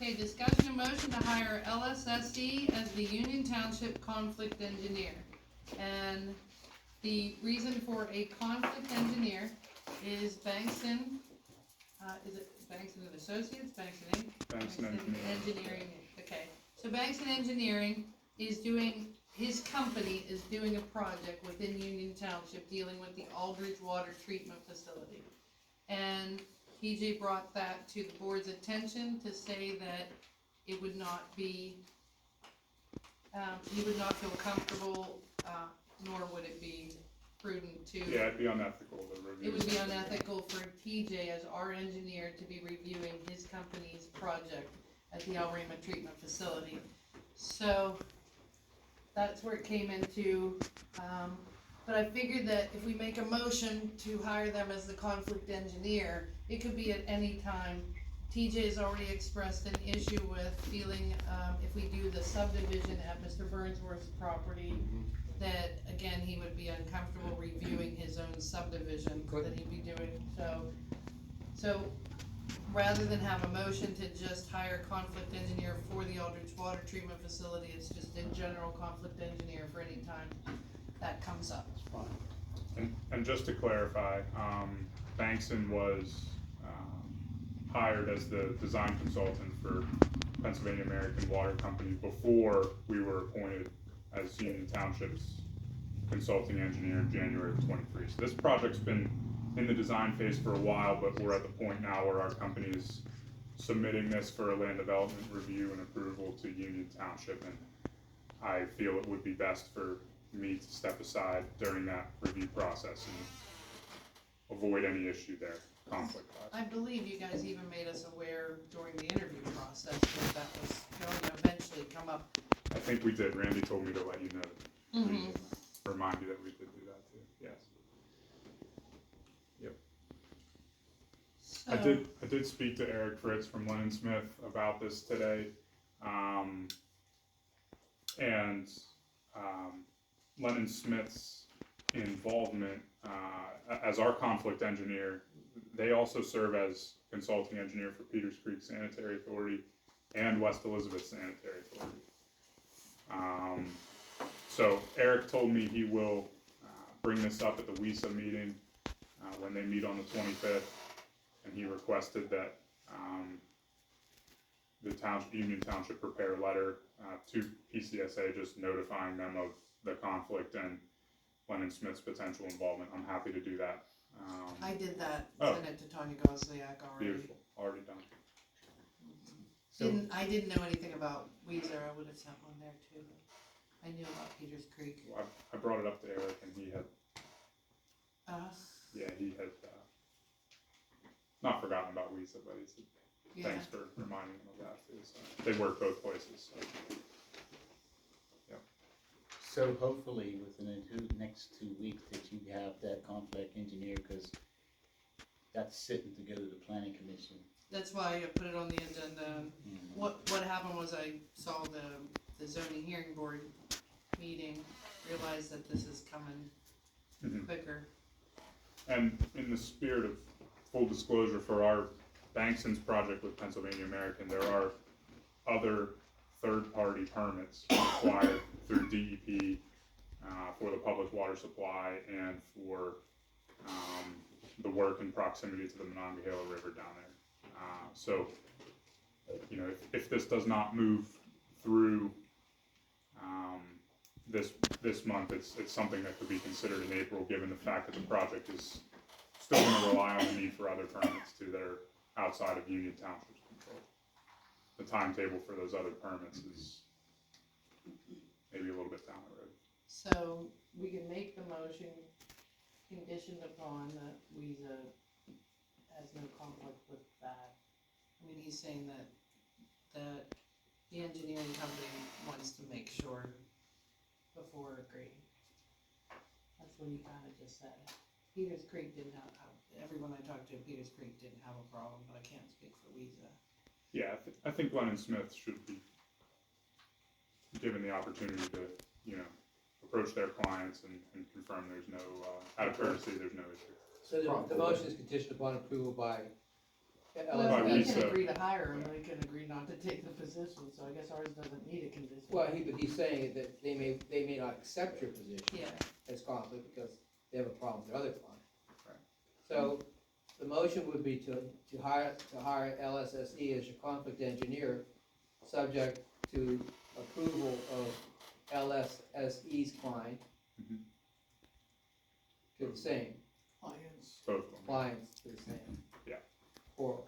Okay, discussion and motion to hire LSSD as the Union Township conflict engineer. And the reason for a conflict engineer is Bankston, is it Bankston and Associates, Bankston Inc.? Bankston Engineering, okay. So Bankston Engineering is doing, his company is doing a project within Union Township dealing with the Aldridge Water Treatment Facility. And TJ brought that to the board's attention to say that it would not be, he would not feel comfortable, nor would it be prudent to. Yeah, it'd be unethical to review. It would be unethical for TJ as our engineer to be reviewing his company's project at the El Rima Treatment Facility. So, that's where it came into, but I figured that if we make a motion to hire them as the conflict engineer, it could be at any time. TJ has already expressed an issue with feeling, if we do the subdivision at Mr. Burnsworth's property, that again, he would be uncomfortable reviewing his own subdivision that he'd be doing, so rather than have a motion to just hire a conflict engineer for the Aldridge Water Treatment Facility, it's just a general conflict engineer for any time that comes up. And just to clarify, Bankson was hired as the design consultant for Pennsylvania American Water Company before we were appointed as Union Township's consulting engineer in January of '23. So this project's been in the design phase for a while, but we're at the point now where our company is submitting this for a land development review and approval to Union Township, and I feel it would be best for me to step aside during that review process and avoid any issue there, conflict-wise. I believe you guys even made us aware during the interview process that was going to eventually come up. I think we did. Randy told me to let you know. Remind you that we did do that too. Yes. Yep. So, I did speak to Eric Fritz from Lennon Smith about this today, and Lennon Smith's involvement as our conflict engineer. They also serve as consulting engineer for Peters Creek Sanitary Authority and West Elizabeth Sanitary Authority. So Eric told me he will bring this up at the WISA meeting when they meet on the 25th, and he requested that the Union Township prepare a letter to PCSA just notifying them of the conflict and Lennon Smith's potential involvement. I'm happy to do that. I did that, Oh. sent it to Tanya Gosliak already. Beautiful, already done. I didn't know anything about Weezer, I would have sent one there too, but I knew about Peters Creek. Well, I brought it up to Eric, and he had, he had not forgotten about WISA, but he said, thanks for reminding him of that too. So they work both places. So. Yep. So hopefully within the next 2 weeks that you have that conflict engineer, because that's sitting to go to the planning commission. That's why I put it on the agenda. What happened was I saw the zoning hearing board meeting, realized that this is coming quicker. And in the spirit of full disclosure for our Bankston's project with Pennsylvania American, there are other third-party permits required through DEP for the public water supply and for the work in proximity to the Monongahela River down there. So, you know, if this does not move through this month, it's something that could be considered in April, given the fact that the project is still going to rely on the need for other permits too that are outside of Union Township's control. The timetable for those other permits is maybe a little bit down the road. So we can make the motion conditioned upon that WISA has no conflict with that. I mean, he's saying that the engineering company wants to make sure before agreeing. That's what he kinda just said. Peters Creek didn't have, everyone I talked to at Peters Creek didn't have a problem, but I can't speak for WISA. Yeah, I think Lennon Smith should be given the opportunity to, you know, approach their clients and confirm there's no, out of courtesy, there's no issue. So the motion is conditioned upon approval by Well, Well, we he can said- agree to hire him, they can agree not to take the position, so I guess ours doesn't need a condition. Well, but he's saying that they may not accept your position Yeah, as conflict because they have a problem with their other client. Right. So, the motion would be to hire LSSE as your conflict engineer, subject to approval of LSSE's client. Mhm. To the same, clients. Both of them. clients to the same. Yeah. Or,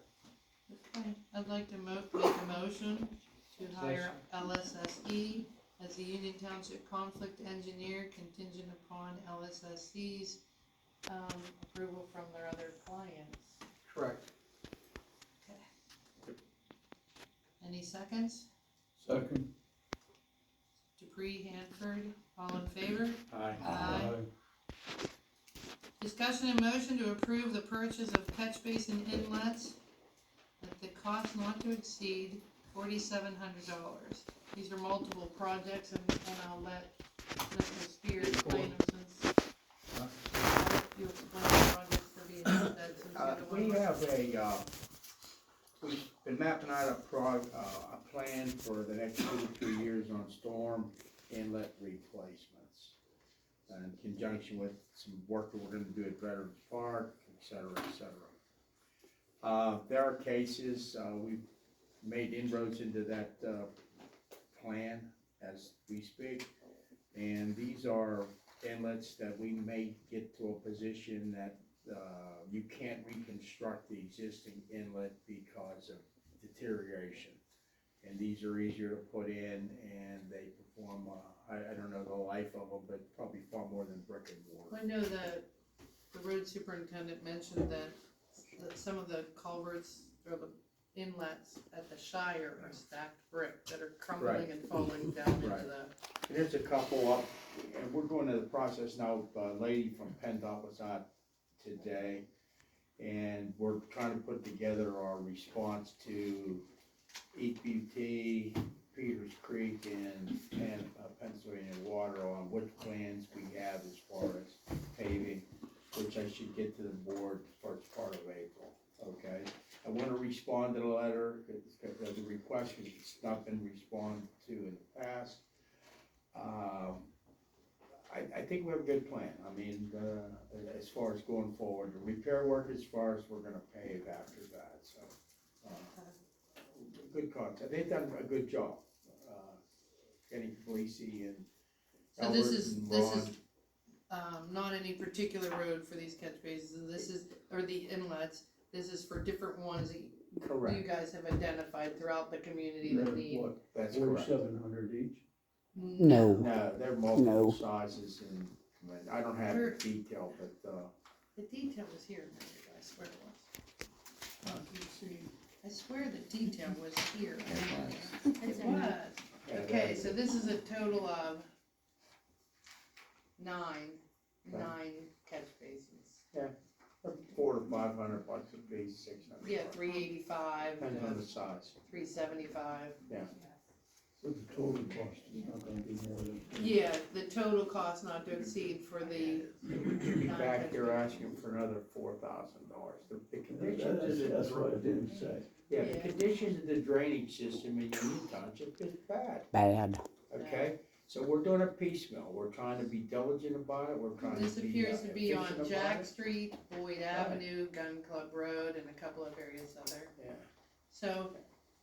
Okay, I'd like to make a motion to hire LSSE as the Union Township conflict engineer contingent upon LSSE's, approval from their other clients. correct. Any seconds? Second. Dupree, Hanford, all in favor? Aye. Aye. Discussion and motion to approve the purchase of catch basin inlets at the cost not to exceed $4,700. These are multiple projects, and I'll let Mr. Spears explain them since you explain the projects for being that since you're the one. We have we've been mapping out a plan for the next 2 to 3 years on storm inlet replacements. In conjunction with some work that we're gonna do at Veterans Park, et cetera, et cetera. There are cases, we've made inroads into that, plan as we speak. And these are inlets that we may get to a position that, you can't reconstruct the existing inlet because of deterioration. And these are easier to put in and they perform, I don't know the life of them, but probably far more than brick and mortar. I know that the road superintendent mentioned that some of the culverts or the inlets at the Shire are stacked brick that are crumbling Right. and falling down into Right. the. And there's a couple up, and we're going to the process now, a lady from PennDOT was out today, and we're trying to put together our response to EPT, Peters Creek, and Pennsylvania Water on what plans we have as far as paving, which I should get to the board first part of April, okay? I wanna respond to the letter, because the request has not been responded to in the past. I think we have a good plan, I mean, as far as going forward, the repair work as far as we're gonna pave after that, so. Good contact, they've done a good job, getting Felicie and So Albert this is, and this is, Ron. not any particular road for these catch basins, this is, or the inlets, this is for different ones that you Correct, guys have identified throughout the community that need. that's correct. 700 each. No. No, they're multiple sizes and, I mean, I don't have the detail, but, The detail was here, I swear it was. I swear the detail was here. It was. yeah, Okay, so this is a total of nine catch basins. $400 to $500 a piece, 600. Yeah, 385, Depends on the size. 375. So the total cost is not gonna be more than. Yeah, the total cost not to exceed for the. Back here asking for another $4,000. The conditions of That's what I the, didn't say. yeah, the Yeah. conditions of the drainage system in Union Township is bad, Bad. okay? So we're doing a piecemeal, we're trying to be diligent about it, we're trying to be This appears to be on efficient about Jack it. Street, Boyd Avenue, Gun Club Road, and a couple of areas other. Yeah. So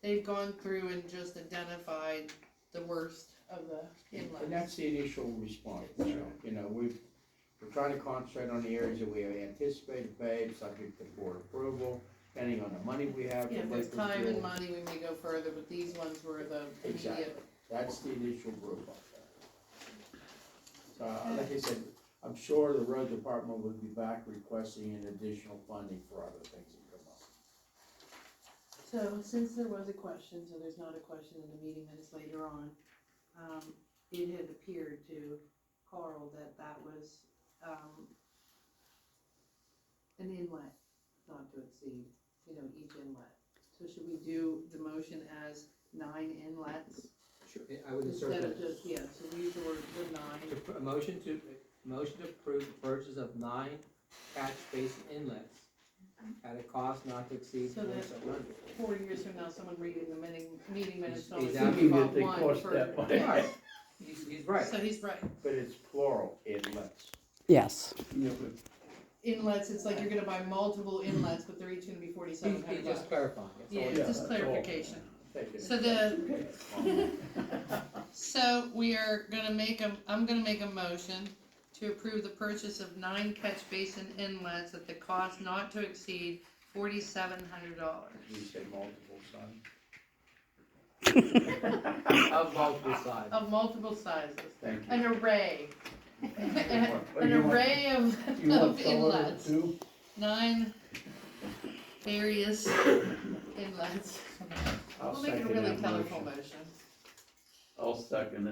they've gone through and just identified the worst of the And inlets. that's the initial response, Michelle. You know, we're trying to concentrate on the areas that we have anticipated pave, subject to board approval, depending on the money we have. Yeah, for with liquid time and fuel. money, we may go further, but these ones were the Exactly, immediate. that's the initial group up there. So, like I said, I'm sure the road department will be back requesting an additional funding for other things that come up. So since there was a question, so there's not a question in the meeting minutes later on, it had appeared to Carl that was, an inlet, not to exceed, each inlet. So should we do the motion as 9 inlets Sure, I would insert instead that. of just, yeah, so we use the word the 9. A motion to approve the purchase of 9 catch basin inlets at a cost not to exceed So that- 4,700. 4 years from now, someone reading the meeting minutes. He's- will he's only asking talk that they about cost one that per- much. yeah. He's right. So he's right. But it's plural, inlets. Yes. Yeah, but Inlets, it's like you're gonna buy multiple inlets, but they're each gonna be He's 4,700 just bucks. clarifying. That's all Yeah, it is. Yeah, just that's all. clarification. Take it. So so we are gonna I'm gonna make a motion to approve the purchase of 9 catch basin inlets at the cost not to exceed $4,700. You say multiple, son. Of multiple sizes. Of multiple sizes, Thank you. an array. Well, An you want- array of you want of some of it inlets, too? 9 various inlets. I'll We'll make it a second really that colorful motion. motion. I'll second it.